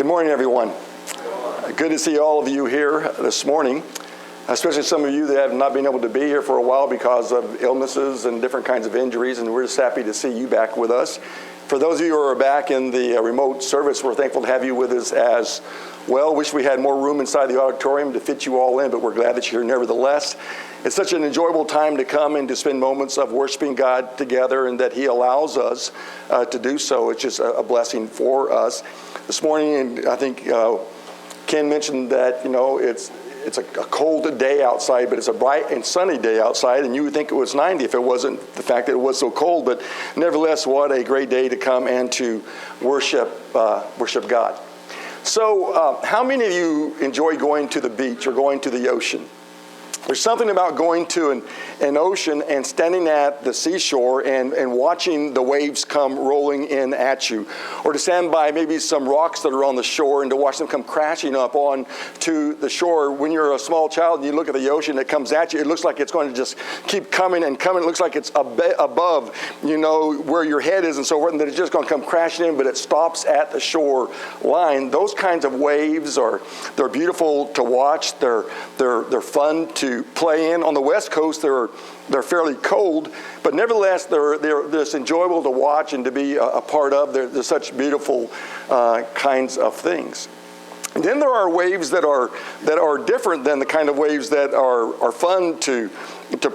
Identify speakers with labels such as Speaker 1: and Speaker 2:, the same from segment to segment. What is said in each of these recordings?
Speaker 1: Good morning, everyone. Good to see all of you here this morning, especially some of you that have not been able to be here for a while because of illnesses and different kinds of injuries, and we're just happy to see you back with us. For those of you who are back in the remote service, we're thankful to have you with us as well. Wish we had more room inside the auditorium to fit you all in, but we're glad that you're here nevertheless. It's such an enjoyable time to come and to spend moments of worshiping God together, and that He allows us to do so. It's just a blessing for us. This morning, I think Ken mentioned that, it's a cold day outside, but it's a bright and sunny day outside, and you would think it was 90 if it wasn't the fact that it was so cold. But nevertheless, what a great day to come and to worship God. So how many of you enjoy going to the beach or going to the ocean? There's something about going to an ocean and standing at the seashore and watching the waves come rolling in at you, or to stand by maybe some rocks that are on the shore and to watch them come crashing up on to the shore. When you're a small child and you look at the ocean that comes at you, it looks like it's going to just keep coming and coming. It looks like it's above, where your head is and so forth, and that it's just going to come crashing in, but it stops at the shore line. Those kinds of waves they're beautiful to watch. They're fun to play in. On the West Coast, they're fairly cold, but nevertheless, they're just enjoyable to watch and to be a part of. They're such beautiful kinds of things. And then there are waves that are different than the kind of waves that are fun to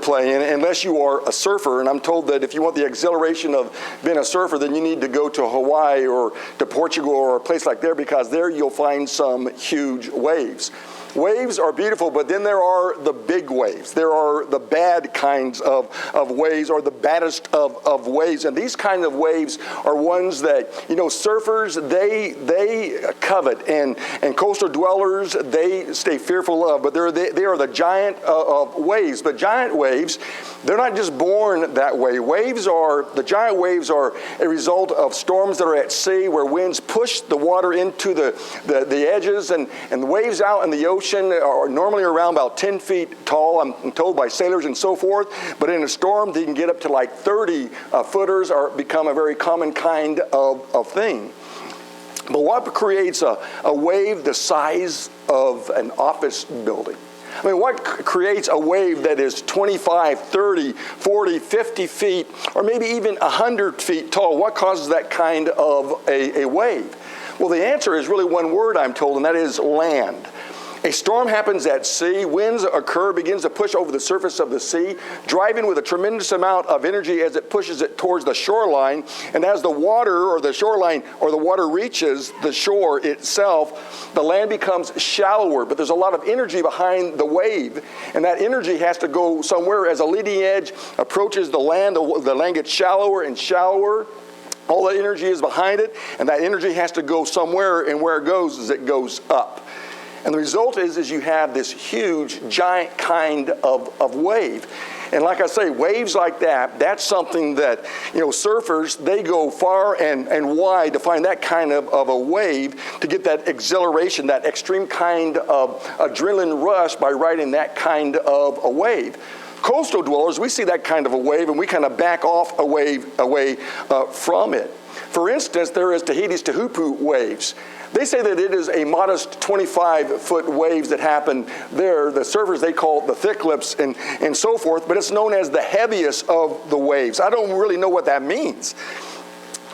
Speaker 1: play in, unless you are a surfer. And I'm told that if you want the exhilaration of being a surfer, then you need to go to Hawaii or to Portugal or a place like there, because there you'll find some huge waves. Waves are beautiful, but then there are the big waves. There are the bad kinds of waves, or the baddest of waves. And these kind of waves are ones that, surfers, they covet, and coastal dwellers, they stay fearful of. But they are the giant of waves. But giant waves, they're not just born that way. The giant waves are a result of storms that are at sea, where winds push the water into the edges, and the waves out in the ocean are normally around about 10 feet tall, I'm told by sailors and so forth. But in a storm, they can get up to like 30 footers, or become a very common kind of thing. But what creates a wave the size of an office building? I mean, what creates a wave that is 25, 30, 40, 50 feet, or maybe even 100 feet tall? What causes that kind of a wave? Well, the answer is really one word, I'm told, and that is land. A storm happens at sea, winds occur, begins to push over the surface of the sea, driving with a tremendous amount of energy as it pushes it towards the shoreline. And as the water or the shoreline or the water reaches the shore itself, the land becomes shallower, but there's a lot of energy behind the wave, and that energy has to go somewhere. As a leading edge approaches the land gets shallower and shallower. All the energy is behind it, and that energy has to go somewhere, and where it goes up. And the result is you have this huge, giant kind of wave. And like I say, waves like that's something that, surfers, they go far and wide to find that kind of a wave, to get that exhilaration, that extreme kind of adrenaline rush by riding that kind of a wave. Coastal dwellers, we see that kind of a wave, and we kind of back off away from it. For instance, there is Tahiti's Tehupu waves. They say that it is a modest 25-foot waves that happen there. The surfers, they call it the thick lips and so forth, but it's known as the heaviest of the waves. I don't really know what that means,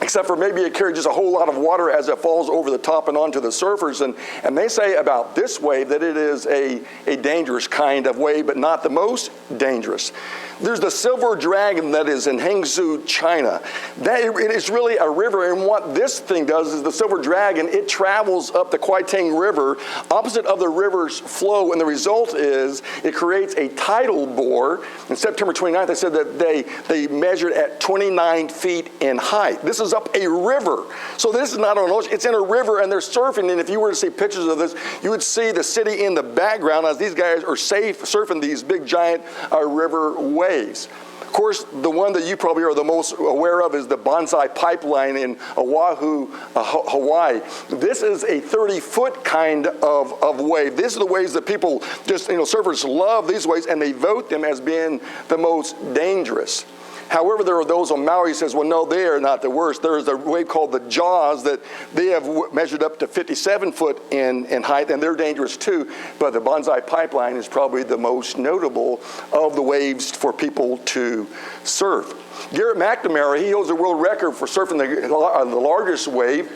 Speaker 1: except for maybe it carries just a whole lot of water as it falls over the top and onto the surfers. And they say about this wave that it is a dangerous kind of wave, but not the most dangerous. There's the Silver Dragon that is in Hangzhou, China. It is really a river, and what this thing does is the Silver Dragon, it travels up the Kuaitang River, opposite of the river's flow, and the result is it creates a tidal bore. On September 29th, they said that they measured at 29 feet in height. This is up a river. So this is not on an ocean, it's in a river, and they're surfing, and if you were to see pictures of this, you would see the city in the background as these guys are surfing these big, giant river waves. Of course, the one that you probably are the most aware of is the Banzai Pipeline in Oahu, Hawaii. This is a 30-foot kind of wave. These are the waves that people surfers love these waves, and they vote them as being the most dangerous. However, there are those on Maui who says, well, no, they are not the worst. There is a wave called the Jaws that they have measured up to 57 foot in height, and they're dangerous too. But the Banzai Pipeline is probably the most notable of the waves for people to surf. Garrett McNamara, he holds a world record for surfing the largest wave.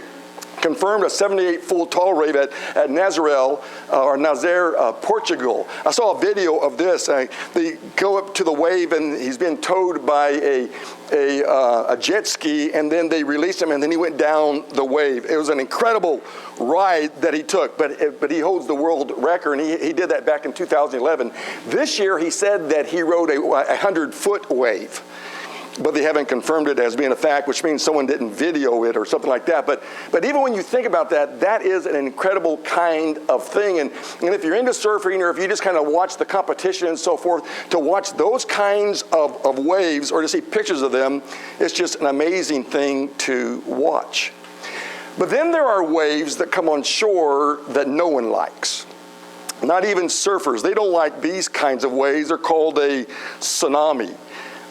Speaker 1: Confirmed a 78 full tall wave at Nazaré, Portugal. I saw a video of this. They go up to the wave and he's been towed by a jet ski, and then they released him, and then he went down the wave. It was an incredible ride that he took, but he holds the world record, and he did that back in 2011. This year he said that he rode a 100-foot wave, but they haven't confirmed it as being a fact, which means someone didn't video it or something like that. But even when you think about that, that is an incredible kind of thing. And if you're into surfing, or if you just kind of watch the competition and so forth, to watch those kinds of waves or to see pictures of them, it's just an amazing thing to watch. But then there are waves that come on shore that no one likes. Not even surfers. They don't like these kinds of waves. They're called a tsunami.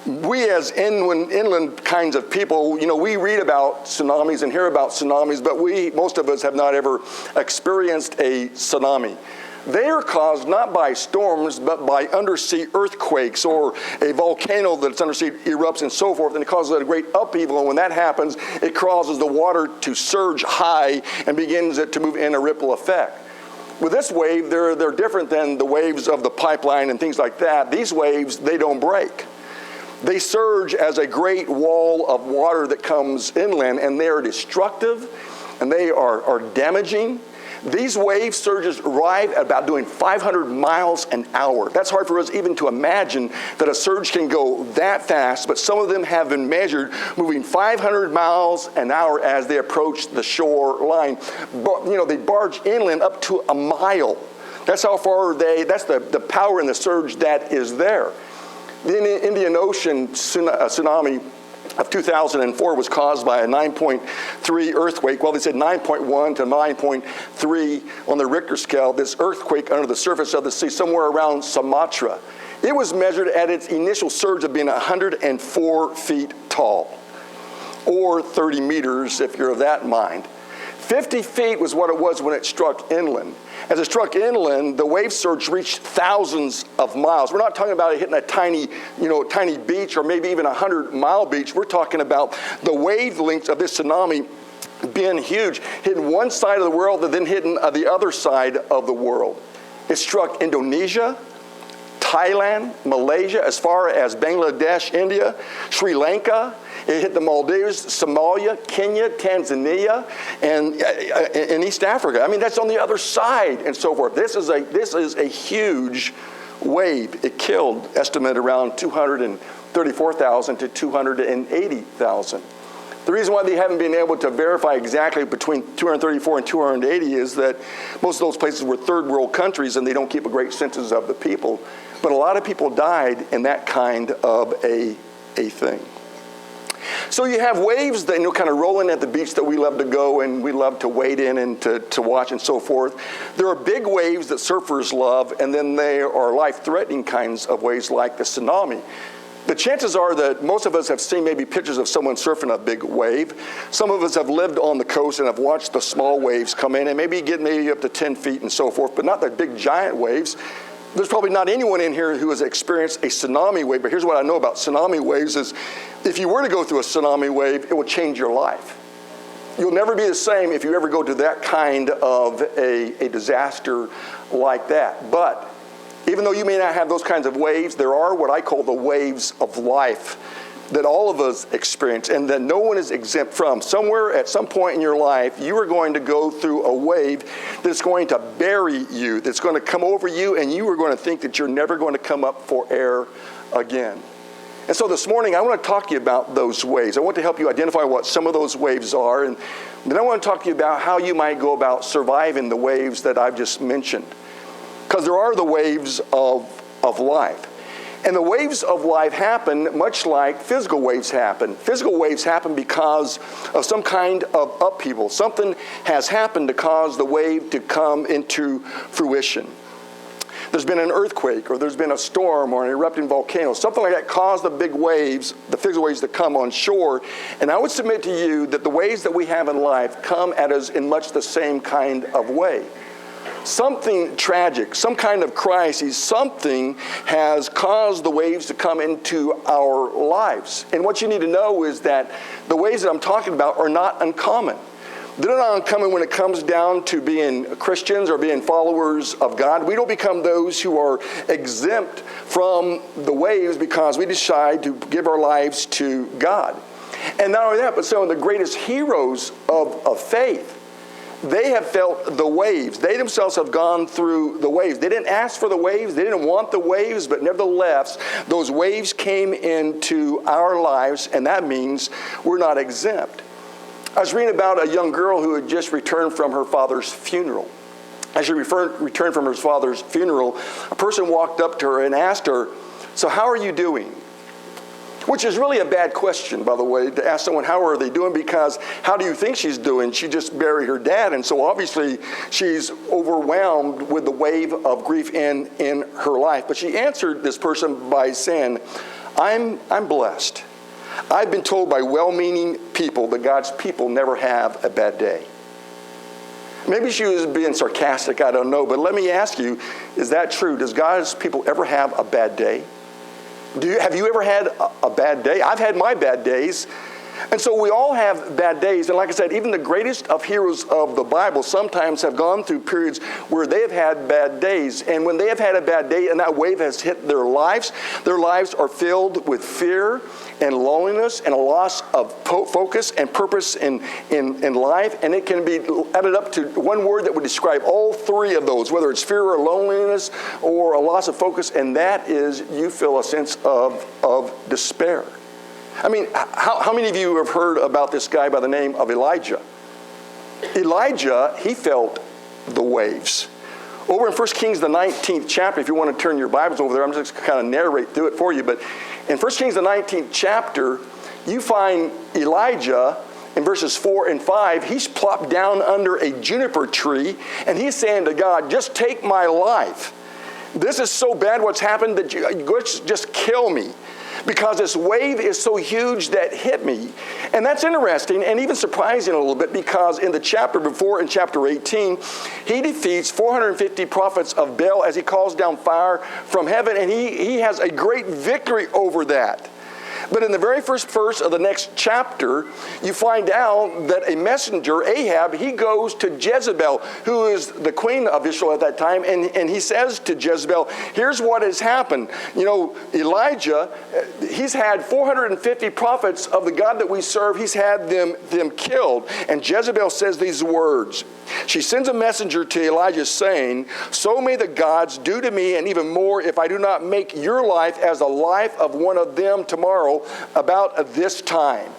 Speaker 1: We as inland kinds of people, we read about tsunamis and hear about tsunamis, but most of us have not ever experienced a tsunami. They are caused not by storms, but by undersea earthquakes or a volcano that's undersea erupts and so forth, and it causes a great upheaval. And when that happens, it causes the water to surge high and begins it to move in a ripple effect. With this wave, they're different than the waves of the pipeline and things like that. These waves, they don't break. They surge as a great wall of water that comes inland, and they are destructive, and they are damaging. These wave surges arrive at about doing 500 miles an hour. That's hard for us even to imagine that a surge can go that fast, but some of them have been measured moving 500 miles an hour as they approach the shoreline. But, they barge inland up to a mile. That's how far that's the power in the surge that is there. The Indian Ocean tsunami of 2004 was caused by a 9.3 earthquake. Well, they said 9.1 to 9.3 on the Richter scale. This earthquake under the surface of the sea, somewhere around Sumatra. It was measured at its initial surge of being 104 feet tall, or 30 meters if you're of that mind. 50 feet was what it was when it struck inland. As it struck inland, the wave surge reached thousands of miles. We're not talking about it hitting a tiny beach or maybe even a 100-mile beach. We're talking about the wavelengths of this tsunami being huge, hitting one side of the world and then hitting the other side of the world. It struck Indonesia, Thailand, Malaysia, as far as Bangladesh, India, Sri Lanka. It hit the Maldives, Somalia, Kenya, Tanzania, and East Africa. I mean, that's on the other side and so forth. This is a huge wave. It killed, estimated around 234,000 to 280,000. The reason why they haven't been able to verify exactly between 234 and 280 is that most of those places were third world countries and they don't keep a great census of the people. But a lot of people died in that kind of a thing. So you have waves that kind of rolling at the beach that we love to go and we love to wade in and to watch and so forth. There are big waves that surfers love, and then there are life-threatening kinds of waves like the tsunami. The chances are that most of us have seen maybe pictures of someone surfing a big wave. Some of us have lived on the coast and have watched the small waves come in and maybe get up to 10 feet and so forth, but not the big giant waves. There's probably not anyone in here who has experienced a tsunami wave, but here's what I know about tsunami waves is if you were to go through a tsunami wave, it will change your life. You'll never be the same if you ever go to that kind of a disaster like that. But even though you may not have those kinds of waves, there are what I call the waves of life that all of us experience and that no one is exempt from. Somewhere at some point in your life, you are going to go through a wave that's going to bury you, that's going to come over you, and you are going to think that you're never going to come up for air again. And so this morning, I want to talk to you about those waves. I want to help you identify what some of those waves are, and then I want to talk to you about how you might go about surviving the waves that I've just mentioned. Because there are the waves of life. And the waves of life happen much like physical waves happen. Physical waves happen because of some kind of upheaval. Something has happened to cause the wave to come into fruition. there's been an earthquake, or there's been a storm, or an erupting volcano, something like that caused the big waves, the physical waves, to come on shore. And I would submit to you that the waves that we have in life come at us in much the same kind of way. Something tragic, some kind of crisis, something has caused the waves to come into our lives. And what you need to know is that the waves that I'm talking about are not uncommon. They're not uncommon when it comes down to being Christians or being followers of God. We don't become those who are exempt from the waves because we decide to give our lives to God. And not only that, but some of the greatest heroes of faith, they have felt the waves. They themselves have gone through the waves. They didn't ask for the waves. They didn't want the waves, but nevertheless, those waves came into our lives, and that means we're not exempt. I was reading about a young girl who had just returned from her father's funeral. As she returned from her father's funeral, a person walked up to her and asked her, "So how are you doing?" Which is really a bad question, by the way, to ask someone how are they doing, because how do you think she's doing? She just buried her dad, and so obviously she's overwhelmed with the wave of grief in her life. But she answered this person by saying, I'm blessed. I've been told by well-meaning people that God's people never have a bad day. Maybe she was being sarcastic, I don't know, but let me ask you, is that true? Does God's people ever have a bad day? Have you ever had a bad day? I've had my bad days. And so we all have bad days. And like I said, even the greatest of heroes of the Bible sometimes have gone through periods where they have had bad days. And when they have had a bad day and that wave has hit their lives are filled with fear and loneliness and a loss of focus and purpose in life. And it can be added up to one word that would describe all three of those, whether it's fear or loneliness or a loss of focus, and that is you feel a sense of despair. I mean, how many of you have heard about this guy by the name of Elijah? Elijah, he felt the waves. Over in 1 Kings, the 19th chapter, if you want to turn your Bibles over there, I'm just going to kind of narrate through it for you. But in 1 Kings, the 19th chapter, you find Elijah in verses 4 and 5. He's plopped down under a juniper tree, and he's saying to God, just take my life. This is so bad what's happened that you just kill me, because this wave is so huge that hit me. And that's interesting and even surprising a little bit, because in the chapter before, in chapter 18, he defeats 450 prophets of Baal as he calls down fire from heaven, and he has a great victory over that. But in the very first verse of the next chapter, you find out that a messenger, Ahab, he goes to Jezebel, who is the queen of Israel at that time, and he says to Jezebel, here's what has happened. You know, Elijah, he's had 450 prophets of the God that we serve, he's had them killed. And Jezebel says these words. She sends a messenger to Elijah saying, so may the gods do to me and even more if I do not make your life as the life of one of them tomorrow about this time.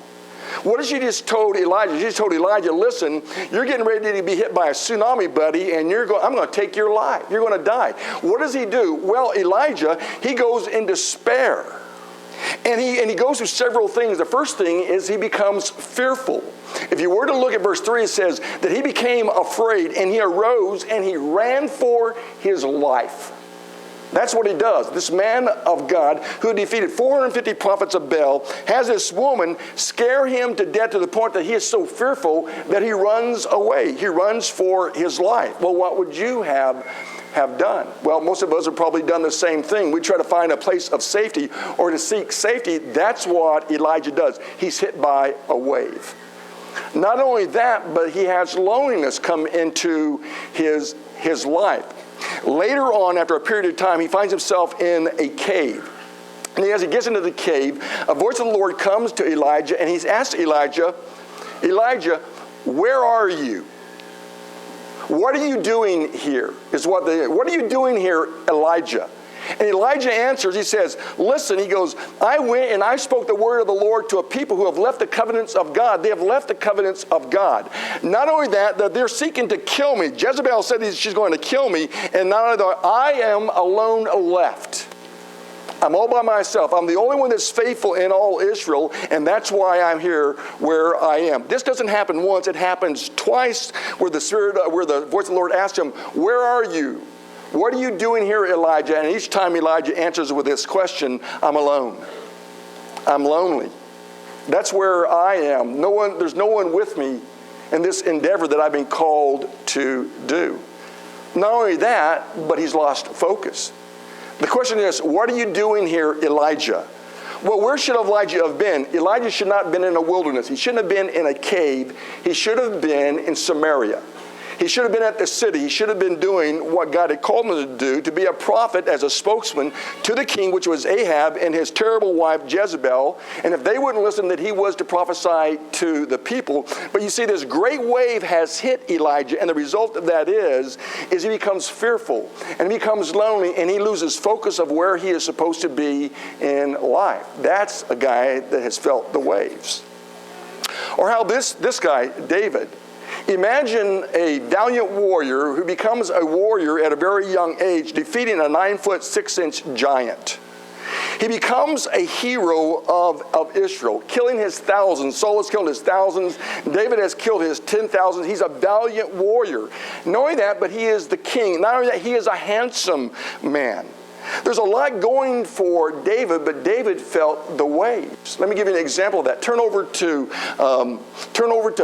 Speaker 1: What has she just told Elijah? She just told Elijah, listen, you're getting ready to be hit by a tsunami, buddy, and I'm going to take your life. You're going to die. What does he do? Well, Elijah, he goes in despair. And he goes through several things. The first thing is he becomes fearful. If you were to look at verse 3, it says that he became afraid, and he arose and he ran for his life. That's what he does. This man of God who defeated 450 prophets of Baal has this woman scare him to death to the point that he is so fearful that he runs away. He runs for his life. Well, what would you have done? Well, most of us have probably done the same thing. We try to find a place of safety or to seek safety. That's what Elijah does. He's hit by a wave. Not only that, but he has loneliness come into his life. Later on, after a period of time, he finds himself in a cave. And as he gets into the cave, a voice of the Lord comes to Elijah, and he's asked Elijah, where are you? What are you doing here? What are you doing here, Elijah? And Elijah answers, he says, listen, he goes, I went and I spoke the word of the Lord to a people who have left the covenants of God. They have left the covenants of God. Not only that they're seeking to kill me. Jezebel said she's going to kill me. And not only that, I am alone left. I'm all by myself. I'm the only one that's faithful in all Israel, and that's why I'm here where I am. This doesn't happen once. It happens twice where the voice of the Lord asked him, where are you? "What are you doing here, Elijah?" And each time Elijah answers with this question, "I'm alone. I'm lonely. That's where I am. There's no one with me in this endeavor that I've been called to do." Not only that, but he's lost focus. The question is, what are you doing here, Elijah? Well, where should Elijah have been? Elijah should not have been in a wilderness. He shouldn't have been in a cave. He should have been in Samaria. He should have been at the city. He should have been doing what God had called him to do, to be a prophet as a spokesman to the king, which was Ahab and his terrible wife Jezebel. And if they wouldn't listen, that he was to prophesy to the people. But you see, this great wave has hit Elijah, and the result of that is he becomes fearful, and he becomes lonely, and he loses focus of where he is supposed to be in life. That's a guy that has felt the waves. Or how this guy, David. Imagine a valiant warrior who becomes a warrior at a very young age, defeating a 9-foot 6-inch giant. He becomes a hero of Israel, killing his thousands. Saul has killed his thousands. David has killed his 10,000s. He's a valiant warrior. Knowing that, but he is the king. Not only that, he is a handsome man. There's a lot going for David, but David felt the waves. Let me give you an example of that. Turn over to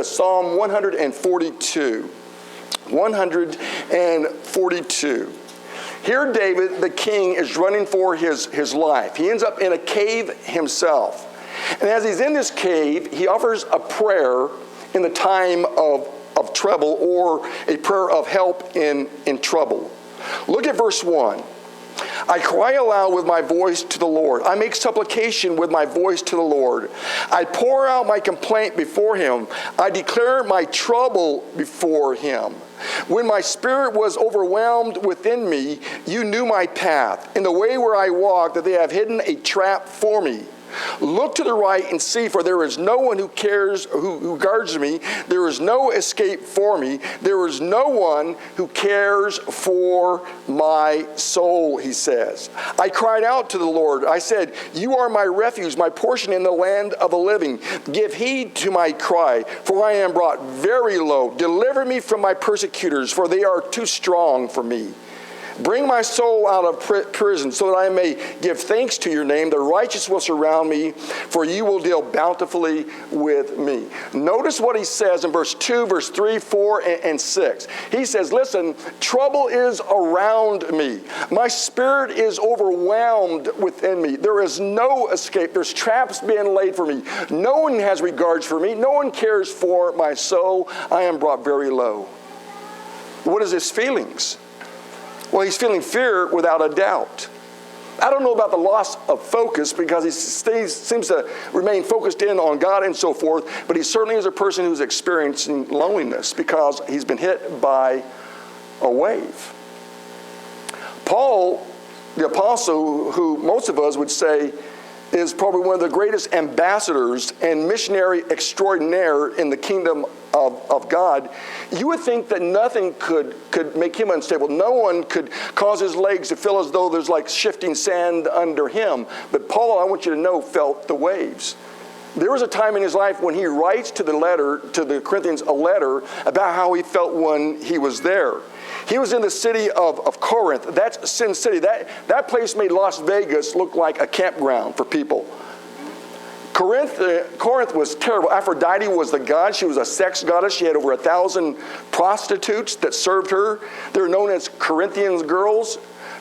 Speaker 1: Psalm 142. 142. Here David, the king, is running for his life. He ends up in a cave himself. And as he's in this cave, he offers a prayer in the time of trouble, or a prayer of help in trouble. Look at verse 1. "I cry aloud with my voice to the Lord. I make supplication with my voice to the Lord. I pour out my complaint before him. I declare my trouble before him. When my spirit was overwhelmed within me, you knew my path. In the way where I walk, that they have hidden a trap for me. Look to the right and see, for there is no one who guards me. There is no escape for me. There is no one who cares for my soul," he says. "I cried out to the Lord. I said, you are my refuge, my portion in the land of the living. Give heed to my cry, for I am brought very low. Deliver me from my persecutors, for they are too strong for me. Bring my soul out of prison, so that I may give thanks to your name. The righteous will surround me, for you will deal bountifully with me." Notice what he says in verse 2, verse 3, 4, and 6. He says, listen, trouble is around me. My spirit is overwhelmed within me. There is no escape. There's traps being laid for me. No one has regards for me. No one cares for my soul. I am brought very low. What is his feelings? Well, he's feeling fear without a doubt. I don't know about the loss of focus, because he seems to remain focused in on God and so forth, but he certainly is a person who's experiencing loneliness because he's been hit by a wave. Paul, the apostle, who most of us would say is probably one of the greatest ambassadors and missionary extraordinaire in the kingdom of God, you would think that nothing could make him unstable. No one could cause his legs to feel as though there's like shifting sand under him. But Paul, I want you to know, felt the waves. There was a time in his life when he writes to the Corinthians a letter about how he felt when he was there. He was in the city of Corinth. That's Sin City. That place made Las Vegas look like a campground for people. Corinth was terrible. Aphrodite was the god. She was a sex goddess. She had over 1,000 prostitutes that served her. They were known as Corinthian girls.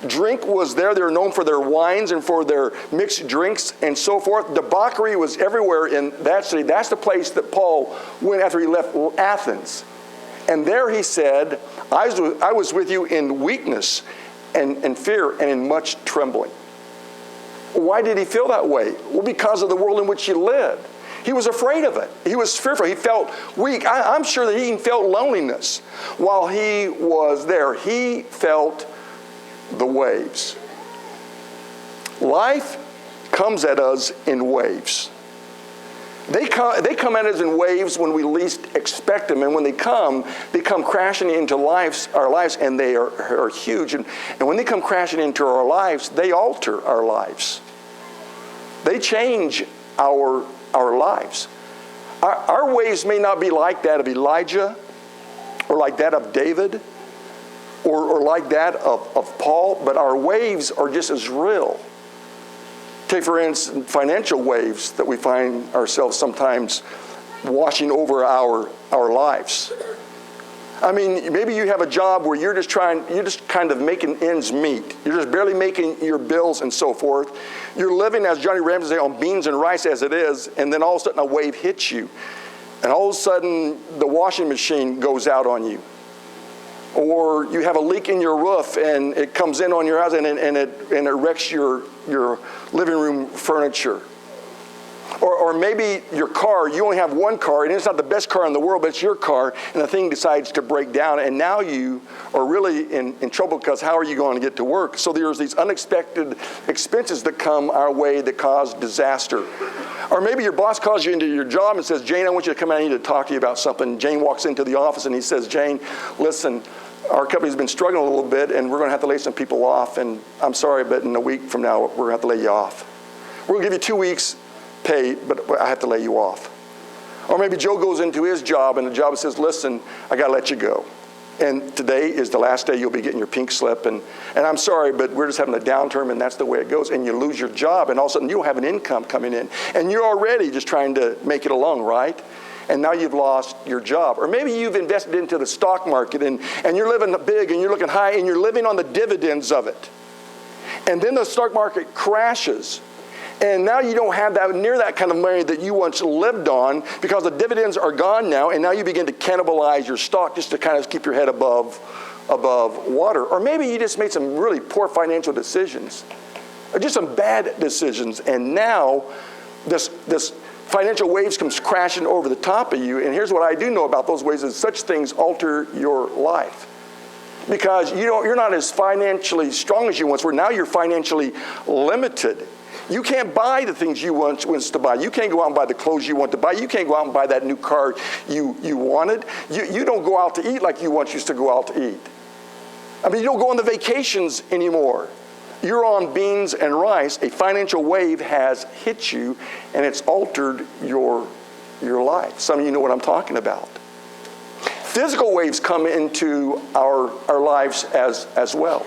Speaker 1: Drink was there. They were known for their wines and for their mixed drinks and so forth. Debauchery was everywhere in that city. That's the place that Paul went after he left Athens. And there he said, I was with you in weakness and fear and in much trembling. Why did he feel that way? Well, because of the world in which he lived. He was afraid of it. He was fearful. He felt weak. I'm sure that he even felt loneliness while he was there. He felt the waves. Life comes at us in waves. They come at us in waves when we least expect them, and when they come crashing into our lives, and they are huge. And when they come crashing into our lives, they alter our lives. They change our lives. Our waves may not be like that of Elijah or like that of David, or like that of Paul, but our waves are just as real. Take, for instance, financial waves that we find ourselves sometimes washing over our lives. I mean, maybe you have a job where you're just kind of making ends meet. You're just barely making your bills and so forth. You're living, as Johnny Ramsey said, on beans and rice as it is, and then all of a sudden a wave hits you. And all of a sudden the washing machine goes out on you. Or you have a leak in your roof and it comes in on your house and it wrecks your living room furniture. Or maybe your car, you only have one car, and it's not the best car in the world, but it's your car, and the thing decides to break down, and now you are really in trouble because how are you going to get to work? So there's these unexpected expenses that come our way that cause disaster. Or maybe your boss calls you into your job and says, Jane, I want you to come out, I need to talk to you about something. Jane walks into the office and he says, Jane, listen, our company's been struggling a little bit, and we're going to have to lay some people off, and I'm sorry, but in a week from now, we're going to have to lay you off. We're going to give you 2 weeks pay, but I have to lay you off. Or maybe Joe goes into his job and the job says, listen, I got to let you go. And today is the last day you'll be getting your pink slip. And I'm sorry, but we're just having a downturn and that's the way it goes. And you lose your job and all of a sudden you don't have an income coming in. And you're already just trying to make it along, right? And now you've lost your job. Or maybe you've invested into the stock market and you're living big and you're looking high and you're living on the dividends of it. And then the stock market crashes. And now you don't have near that kind of money that you once lived on because the dividends are gone now, and now you begin to cannibalize your stock just to kind of keep your head above water. Or maybe you just made some really poor financial decisions, or just some bad decisions, and now this financial waves comes crashing over the top of you. And here's what I do know about those waves is such things alter your life. Because you're not as financially strong as you once were. Now you're financially limited. You can't buy the things you once to buy. You can't go out and buy the clothes you want to buy. You can't go out and buy that new car you wanted. You don't go out to eat like you once used to go out to eat. I mean, you don't go on the vacations anymore. You're on beans and rice. A financial wave has hit you, and it's altered your life. Some of you know what I'm talking about. Physical waves come into our lives as well.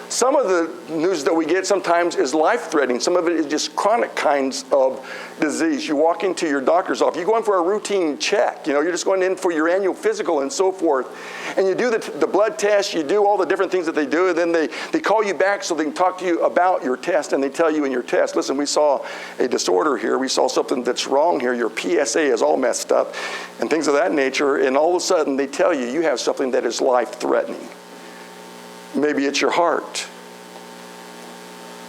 Speaker 1: Some of the news that we get sometimes is life-threatening. Some of it is just chronic kinds of disease. You walk into your doctor's office. You go in for a routine check. You're just going in for your annual physical and so forth. And you do the blood test. You do all the different things that they do. And then they call you back so they can talk to you about your test. And they tell you in your test, listen, we saw a disorder here. We saw something that's wrong here. Your PSA is all messed up and things of that nature. And all of a sudden they tell you you have something that is life-threatening. Maybe it's your heart.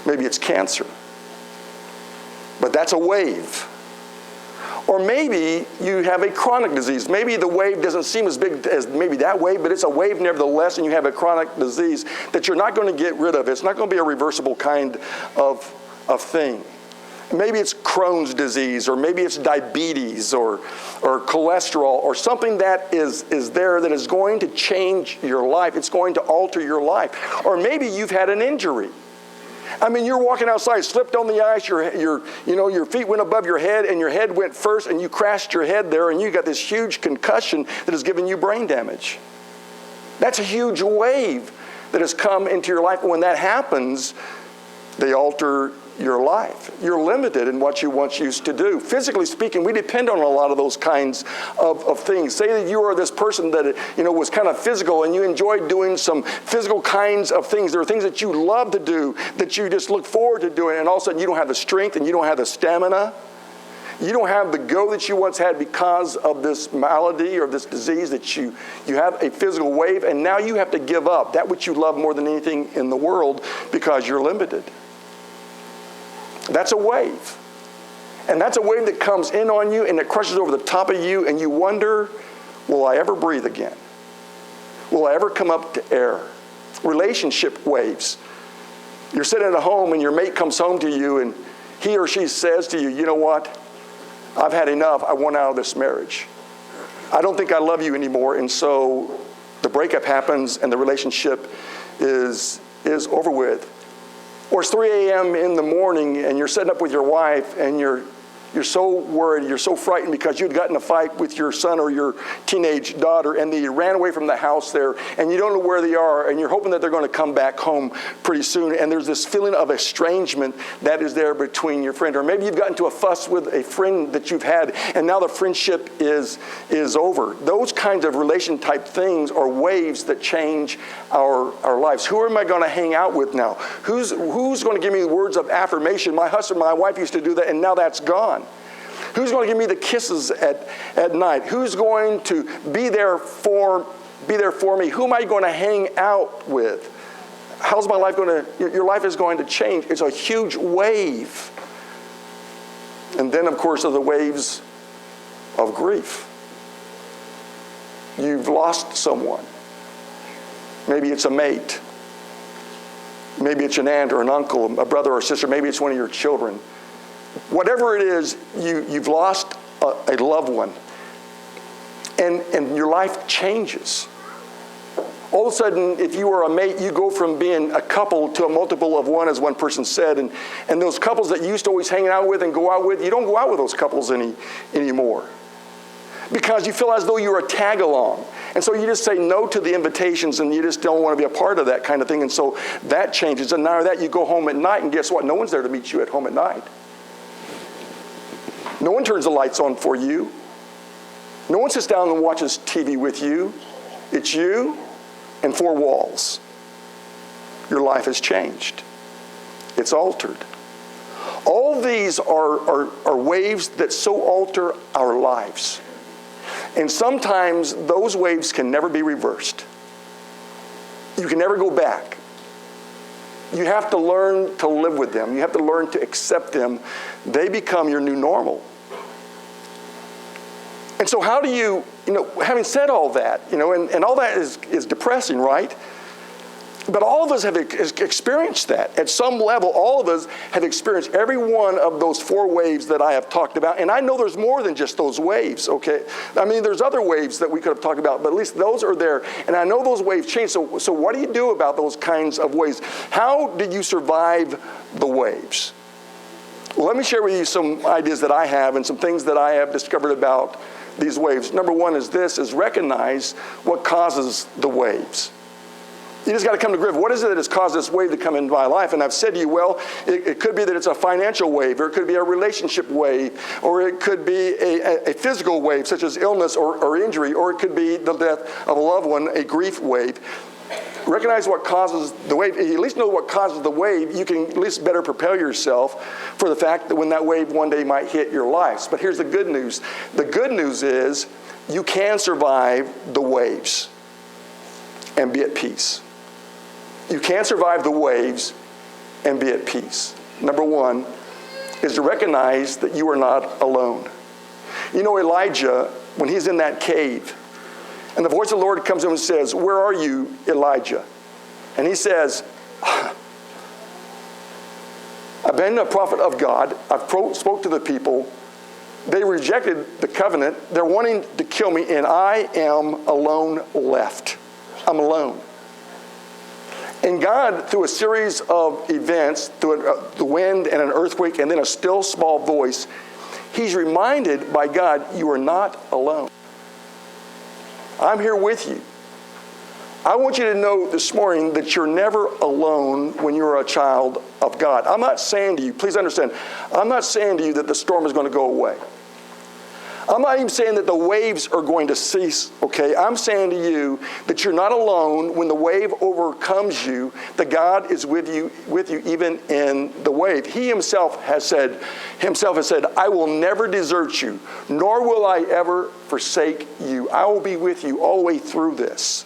Speaker 1: Maybe it's cancer. But that's a wave. Or maybe you have a chronic disease. Maybe the wave doesn't seem as big as maybe that wave, but it's a wave nevertheless, and you have a chronic disease that you're not going to get rid of. It's not going to be a reversible kind of thing. Maybe it's Crohn's disease, or maybe it's diabetes, or cholesterol, or something that is there that is going to change your life. It's going to alter your life. Or maybe you've had an injury. I mean, you're walking outside, slipped on the ice, your feet went above your head, and your head went first, and you crashed your head there, and you got this huge concussion that has given you brain damage. That's a huge wave that has come into your life. And when that happens, they alter your life. You're limited in what you once used to do. Physically speaking, we depend on a lot of those kinds of things. Say that you are this person that was kind of physical and you enjoyed doing some physical kinds of things. There are things that you love to do that you just look forward to doing, and all of a sudden you don't have the strength and you don't have the stamina. You don't have the go that you once had because of this malady or this disease that you have a physical wave, and now you have to give up that which you love more than anything in the world because you're limited. That's a wave. And that's a wave that comes in on you and it crushes over the top of you, and you wonder, will I ever breathe again? Will I ever come up to air? Relationship waves. You're sitting at home and your mate comes home to you and he or she says to you, you know what? I've had enough. I want out of this marriage. I don't think I love you anymore. And so the breakup happens and the relationship is over with. Or it's 3 a.m. in the morning and you're sitting up with your wife and you're You're so worried, you're so frightened because you'd gotten in a fight with your son or your teenage daughter and they ran away from the house there and you don't know where they are and you're hoping that they're going to come back home pretty soon, and there's this feeling of estrangement that is there between your friend. Or maybe you've gotten into a fuss with a friend that you've had and now the friendship is over. Those kinds of relation type things are waves that change our lives. Who am I going to hang out with now? Who's going to give me words of affirmation? My husband, my wife used to do that, and now that's gone. Who's going to give me the kisses at night? Who's going to be there for me? Who am I going to hang out with? How's my life going to, your life is going to change. It's a huge wave. And then, of course, are the waves of grief. You've lost someone. Maybe it's a mate. Maybe it's an aunt or an uncle, a brother or sister. Maybe it's one of your children. Whatever it is, you've lost a loved one. And your life changes. All of a sudden, if you are a mate, you go from being a couple to a multiple of one, as one person said. And those couples that you used to always hang out with and go out with, you don't go out with those couples anymore. Because you feel as though you're a tag-along. And so you just say no to the invitations and you just don't want to be a part of that kind of thing. And so that changes. And now that you go home at night, and guess what? No one's there to meet you at home at night. No one turns the lights on for you. No one sits down and watches TV with you. It's you and four walls. Your life has changed. It's altered. All these are waves that so alter our lives. And sometimes those waves can never be reversed. You can never go back. You have to learn to live with them. You have to learn to accept them. They become your new normal. And so how do you, having said all that, and all that is depressing, right? But all of us have experienced that. At some level, all of us have experienced every one of those four waves that I have talked about. And I know there's more than just those waves, okay? I mean, there's other waves that we could have talked about, but at least those are there. And I know those waves change. So what do you do about those kinds of waves? How did you survive the waves? Well, let me share with you some ideas that I have and some things that I have discovered about these waves. Number one is recognize what causes the waves. You just got to come to grips. What is it that has caused this wave to come into my life? And I've said to you, well, it could be that it's a financial wave, or it could be a relationship wave, or it could be a physical wave, such as illness or injury, or it could be the death of a loved one, a grief wave. Recognize what causes the wave. If you at least know what causes the wave, you can at least better prepare yourself for the fact that when that wave one day might hit your lives. But here's the good news. The good news is you can survive the waves and be at peace. You can survive the waves and be at peace. Number one is to recognize that you are not alone. Elijah, when he's in that cave, and the voice of the Lord comes to him and says, "Where are you, Elijah?" And he says, "I've been a prophet of God. I've spoke to the people. They rejected the covenant. They're wanting to kill me, and I am alone left. I'm alone." And God, through a series of events, through the wind and an earthquake and then a still small voice, he's reminded by God, you are not alone. I'm here with you. I want you to know this morning that you're never alone when you're a child of God. I'm not saying to you, please understand, I'm not saying to you that the storm is going to go away. I'm not even saying that the waves are going to cease, okay? I'm saying to you that you're not alone when the wave overcomes you, that God is with you even in the wave. He himself has said, I will never desert you, nor will I ever forsake you. I will be with you all the way through this.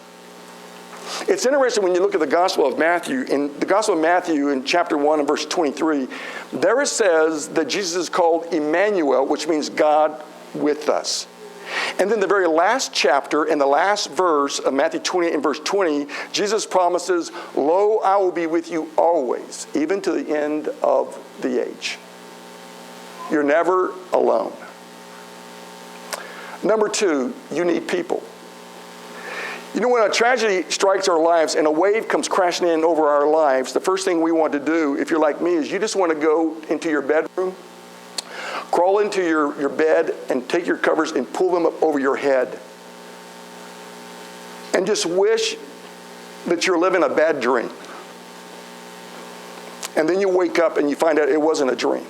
Speaker 1: It's interesting when you look at the Gospel of Matthew. In the Gospel of Matthew in chapter 1 and verse 23, there it says that Jesus is called Emmanuel, which means God with us. And then the very last chapter and the last verse of Matthew 28 and verse 20, Jesus promises, "Lo, I will be with you always, even to the end of the age." You're never alone. Number two, you need people. When a tragedy strikes our lives and a wave comes crashing in over our lives, the first thing we want to do, if you're like me, is you just want to go into your bedroom, Crawl into your bed and take your covers and pull them up over your head. And just wish that you're living a bad dream. And then you wake up and you find out it wasn't a dream.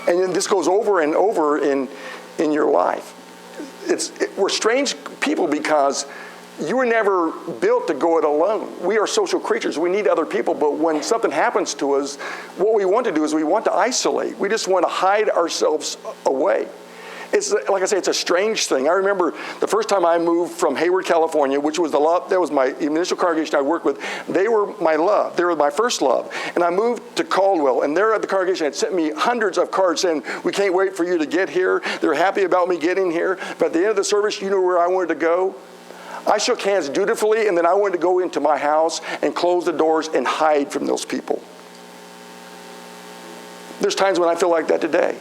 Speaker 1: And then this goes over and over in your life. We're strange people because you were never built to go it alone. We are social creatures. We need other people, but when something happens to us, what we want to do is we want to isolate. We just want to hide ourselves away. It's like I say, it's a strange thing. I remember the first time I moved from Hayward, California, which was that was my initial congregation I worked with. They were my love. They were my first love. And I moved to Caldwell, and there at the congregation had sent me hundreds of cards saying, "We can't wait for you to get here." They're happy about me getting here. But at the end of the service, you know where I wanted to go? I shook hands dutifully, and then I wanted to go into my house and close the doors and hide from those people. There's times when I feel like that today.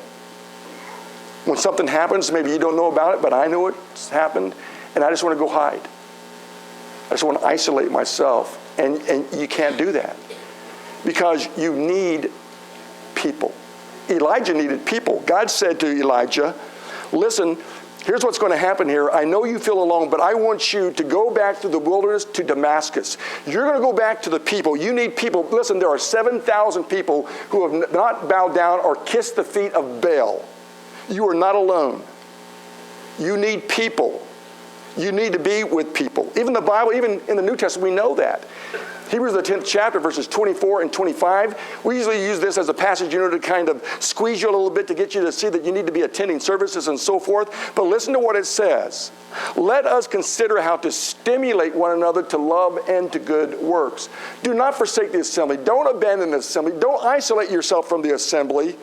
Speaker 1: When something happens, maybe you don't know about it, but I know it's happened, and I just want to go hide. I just want to isolate myself, and you can't do that because you need people. Elijah needed people. God said to Elijah, "Listen, here's what's going to happen here. I know you feel alone, but I want you to go back through the wilderness to Damascus. You're going to go back to the people. You need people. Listen, there are 7,000 people who have not bowed down or kissed the feet of Baal. You are not alone. You need people. You need to be with people." Even the Bible, even in the New Testament, we know that. Hebrews, the 10th chapter, verses 24 and 25. We usually use this as a passage, to kind of squeeze you a little bit to get you to see that you need to be attending services and so forth. But listen to what it says. "Let us consider how to stimulate one another to love and to good works. Do not forsake the assembly." Don't abandon the assembly. Don't isolate yourself from the assembly.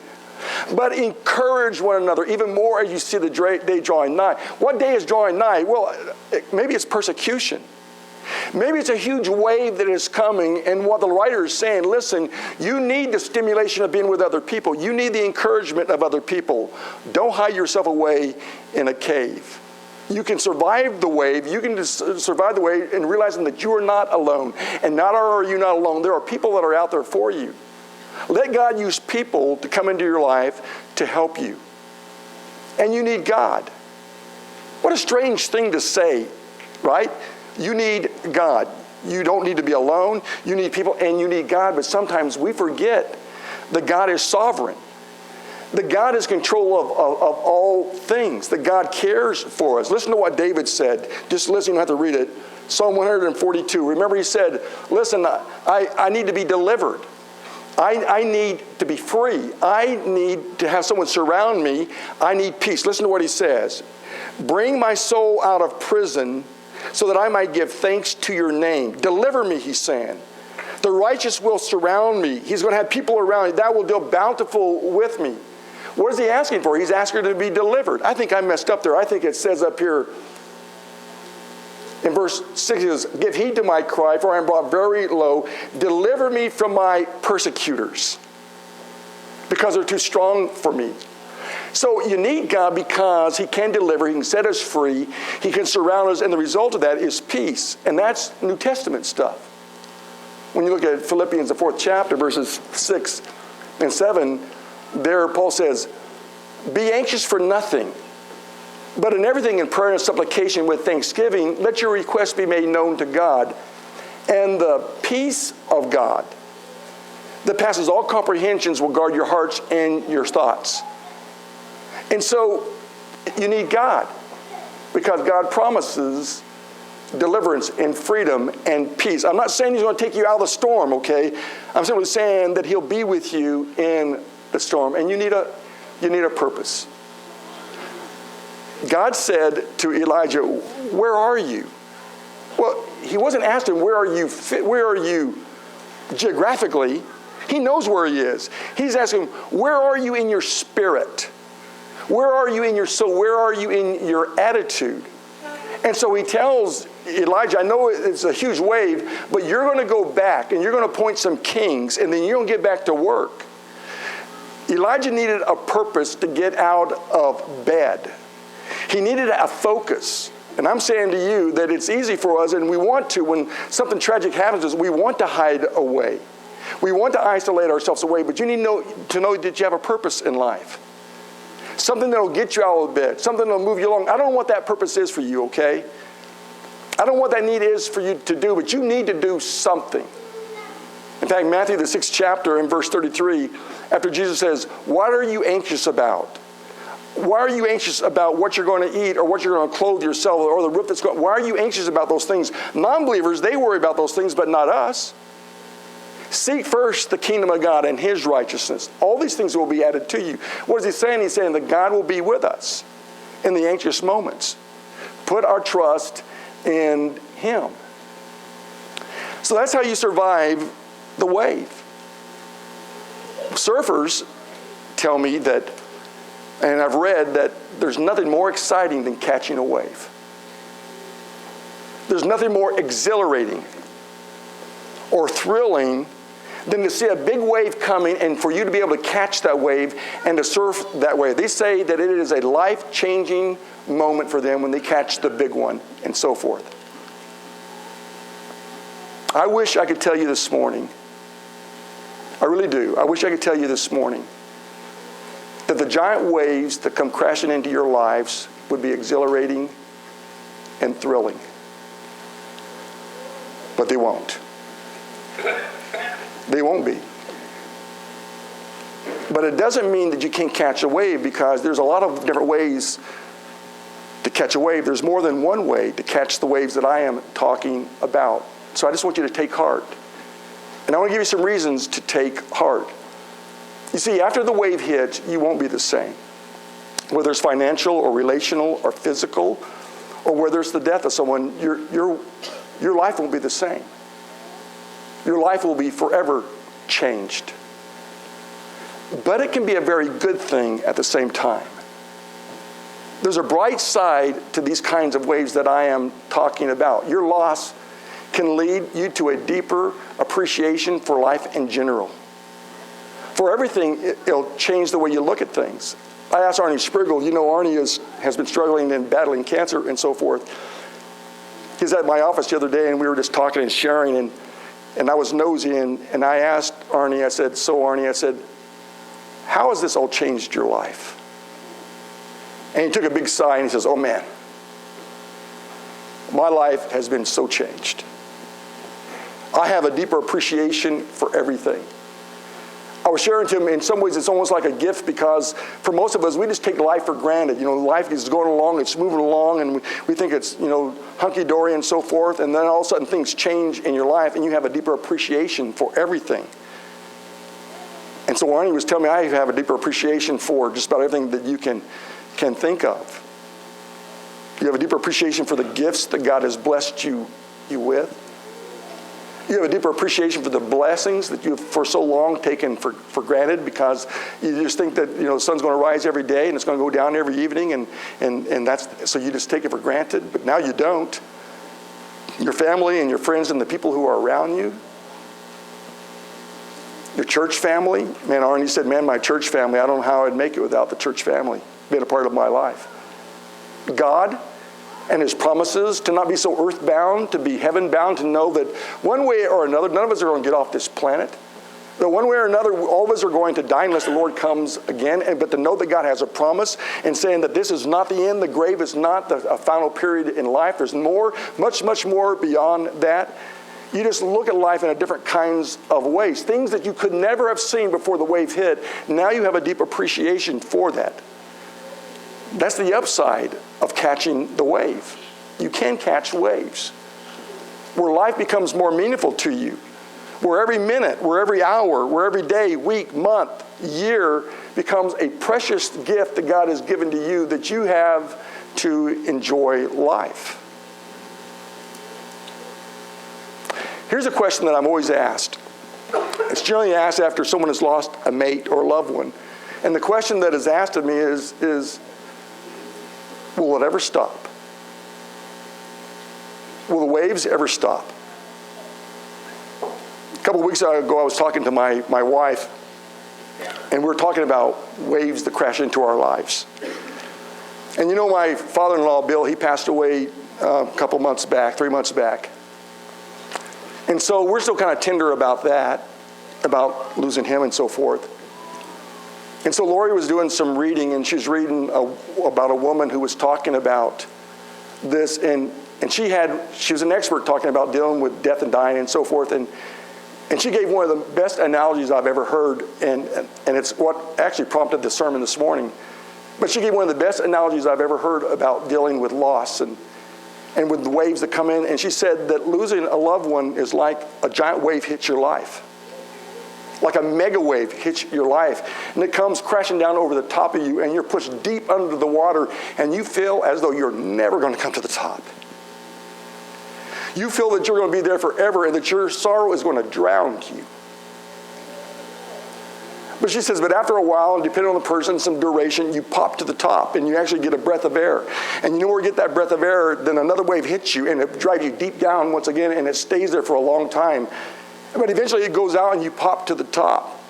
Speaker 1: "But encourage one another, even more as you see the day drawing nigh." What day is drawing nigh? Well, maybe it's persecution. Maybe it's a huge wave that is coming, and what the writer is saying, listen, you need the stimulation of being with other people. You need the encouragement of other people. Don't hide yourself away in a cave. You can survive the wave. You can survive the wave in realizing that you are not alone. And not are you not alone. There are people that are out there for you. Let God use people to come into your life to help you. And you need God. What a strange thing to say, right? You need God. You don't need to be alone. You need people and you need God. But sometimes we forget that God is sovereign. That God is in control of all things. That God cares for us. Listen to what David said. Just listen, you don't have to read it. Psalm 142. Remember he said, listen, I need to be delivered. I need to be free. I need to have someone surround me. I need peace. Listen to what he says. "Bring my soul out of prison so that I might give thanks to your name. Deliver me," he's saying. "The righteous will surround me." He's going to have people around me that will deal bountiful with me. What is he asking for? He's asking to be delivered. I think I messed up there. I think it says up here in verse 6, it says, "Give heed to my cry, for I am brought very low. Deliver me from my persecutors, because they're too strong for me." So you need God because he can deliver, he can set us free, he can surround us, and the result of that is peace. And that's New Testament stuff. When you look at Philippians, the 4th chapter, verses 6 and 7, there Paul says, "Be anxious for nothing, but in everything in prayer and supplication with thanksgiving, let your requests be made known to God. And the peace of God that passes all comprehensions will guard your hearts and your thoughts." And so you need God because God promises deliverance and freedom and peace. I'm not saying he's going to take you out of the storm, okay? I'm simply saying that he'll be with you in the storm. And you need a purpose. God said to Elijah, "Where are you?" Well, he wasn't asking, where are you geographically? He knows where he is. He's asking, where are you in your spirit? Where are you in your soul? Where are you in your attitude? And so he tells Elijah, I know it's a huge wave, but you're going to go back and you're going to appoint some kings and then you're going to get back to work. Elijah needed a purpose to get out of bed. He needed a focus. And I'm saying to you that it's easy for us, and we want to, when something tragic happens to us, we want to hide away. We want to isolate ourselves away, but you need to know that you have a purpose in life. something that'll get you out of bed, something that'll move you along. I don't know what that purpose is for you, okay? I don't know what that need is for you to do, but you need to do something. In fact, Matthew, the 6th chapter, in verse 33, after Jesus says, what are you anxious about? Why are you anxious about what you're going to eat or what you're going to clothe yourself or the roof that's going? Why are you anxious about those things? Non-believers, they worry about those things, but not us. Seek first the kingdom of God and his righteousness. All these things will be added to you. What is he saying? He's saying that God will be with us in the anxious moments. Put our trust in him. So that's how you survive the wave. Surfers tell me that, and I've read that there's nothing more exciting than catching a wave. There's nothing more exhilarating or thrilling than to see a big wave coming and for you to be able to catch that wave and to surf that wave. They say that it is a life-changing moment for them when they catch the big one and so forth. I wish I could tell you this morning, I really do, I wish I could tell you this morning that the giant waves that come crashing into your lives would be exhilarating and thrilling. But they won't. They won't be. But it doesn't mean that you can't catch a wave, because there's a lot of different ways to catch a wave. There's more than one way to catch the waves that I am talking about. So I just want you to take heart. And I want to give you some reasons to take heart. You see, after the wave hits, you won't be the same. Whether it's financial or relational or physical, or whether it's the death of someone, your life won't be the same. Your life will be forever changed. But it can be a very good thing at the same time. There's a bright side to these kinds of waves that I am talking about. Your loss can lead you to a deeper appreciation for life in general. For everything, it'll change the way you look at things. I asked Arnie Spriggle, you know, Arnie has been struggling and battling cancer and so forth. He was at my office the other day, and we were just talking and sharing, and I was nosy, and I asked Arnie, I said, so Arnie, I said, how has this all changed your life? And he took a big sigh, and he says, oh man, my life has been so changed. I have a deeper appreciation for everything. I was sharing to him, in some ways it's almost like a gift, because for most of us, we just take life for granted. You know, life is going along, it's moving along, and we think it's, you know, hunky-dory and so forth, and then all of a sudden things change in your life, and you have a deeper appreciation for everything. And so Arnie was telling me, I have a deeper appreciation for just about everything that you can think of. You have a deeper appreciation for the gifts that God has blessed you with. You have a deeper appreciation for the blessings that you've for so long taken for granted, because you just think that, you know, the sun's going to rise every day and it's going to go down every evening, and that's, so you just take it for granted. But now you don't. Your family and your friends and the people who are around you, your church family. Man, Arnie said, man, my church family, I don't know how I'd make it without the church family being a part of my life. God and his promises, to not be so earthbound, to be heaven-bound, to know that one way or another, none of us are going to get off this planet. That one way or another, all of us are going to die unless the Lord comes again. But to know that God has a promise, and saying that this is not the end, the grave is not a final period in life. There's more, much, much more beyond that. You just look at life in a different kinds of ways. Things that you could never have seen before the wave hit, now you have a deep appreciation for that. That's the upside of catching the wave. You can catch waves. Where life becomes more meaningful to you. Where every minute, where every hour, where every day, week, month, year becomes a precious gift that God has given to you, that you have to enjoy life. Here's a question that I'm always asked. It's generally asked after someone has lost a mate or a loved one. And the question that is asked of me is will it ever stop? Will the waves ever stop? A couple of weeks ago, I was talking to my wife, and we were talking about waves that crash into our lives. And you know, my father-in-law, Bill, he passed away a couple months back, 3 months back. And so we're still kind of tender about that, about losing him and so forth. And so Lori was doing some reading, and she was reading about a woman who was talking about this, and she was an expert talking about dealing with death and dying and so forth, and she gave one of the best analogies I've ever heard, and it's what actually prompted the sermon this morning. But she gave one of the best analogies I've ever heard about dealing with loss and with the waves that come in. And she said that losing a loved one is like a giant wave hits your life. Like a mega wave hits your life. And it comes crashing down over the top of you, and you're pushed deep under the water, and you feel as though you're never going to come to the top. You feel that you're going to be there forever and that your sorrow is going to drown you. But she says, but after a while, and depending on the person, some duration, you pop to the top and you actually get a breath of air. And you know where you get that breath of air, then another wave hits you and it drives you deep down once again, and it stays there for a long time. But eventually it goes out and you pop to the top.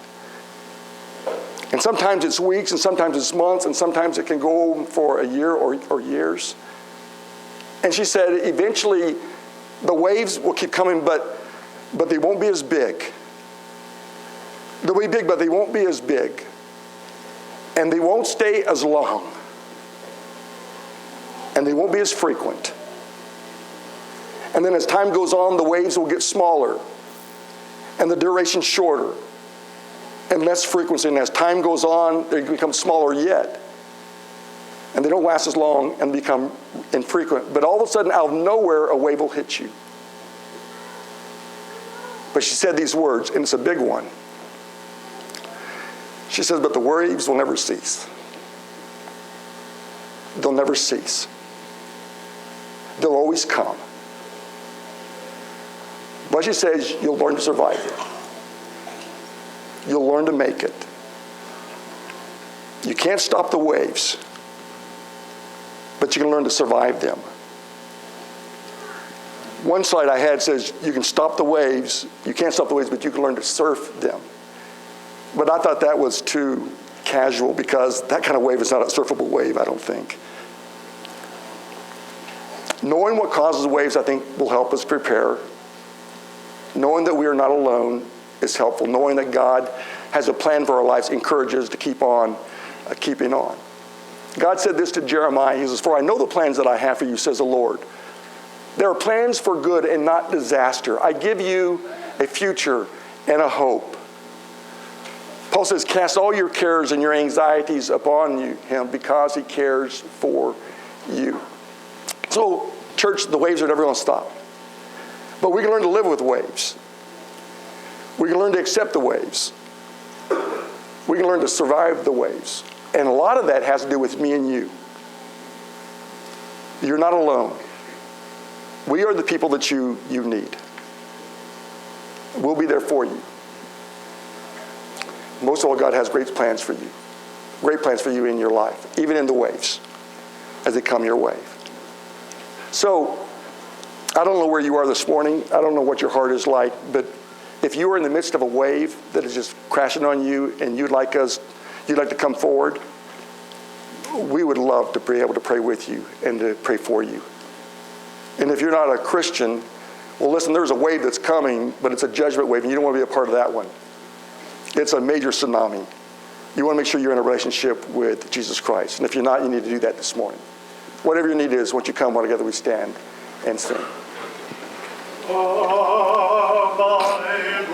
Speaker 1: And sometimes it's weeks, and sometimes it's months, and sometimes it can go for a year or years. And she said eventually the waves will keep coming, but they won't be as big. They'll be big, but they won't be as big. And they won't stay as long. And they won't be as frequent. And then as time goes on, the waves will get smaller. And the duration shorter. And less frequency. And as time goes on, they become smaller yet. And they don't last as long and become infrequent. But all of a sudden, out of nowhere, a wave will hit you. But she said these words, and it's a big one. She says, but the waves will never cease. They'll never cease. They'll always come. But she says, you'll learn to survive it. You'll learn to make it. You can't stop the waves, but you can learn to survive them. One slide I had says, you can stop the waves. You can't stop the waves, but you can learn to surf them. But I thought that was too casual, because that kind of wave is not a surfable wave, I don't think. Knowing what causes waves, I think, will help us prepare. Knowing that we are not alone is helpful. Knowing that God has a plan for our lives encourages us to keep on keeping on. God said this to Jeremiah. He says, for I know the plans that I have for you, says the Lord. There are plans for good and not disaster. I give you a future and a hope. Paul says, cast all your cares and your anxieties upon him, because he cares for you. So, church, the waves are never going to stop. But we can learn to live with waves. We can learn to accept the waves. We can learn to survive the waves. And a lot of that has to do with me and you. You're not alone. We are the people that you need. We'll be there for you. Most of all, God has great plans for you. Great plans for you in your life, even in the waves, as they come your way. So, I don't know where you are this morning. I don't know what your heart is like, but if you are in the midst of a wave that is just crashing on you and you'd like to come forward, we would love to be able to pray with you and to pray for you. And if you're not a Christian, well, listen, there's a wave that's coming, but it's a judgment wave, and you don't want to be a part of that one. It's a major tsunami. You want to make sure you're in a relationship with Jesus Christ. And if you're not, you need to do that this morning. Whatever your need is, once you come, while together we stand and sing.
Speaker 2: Oh, my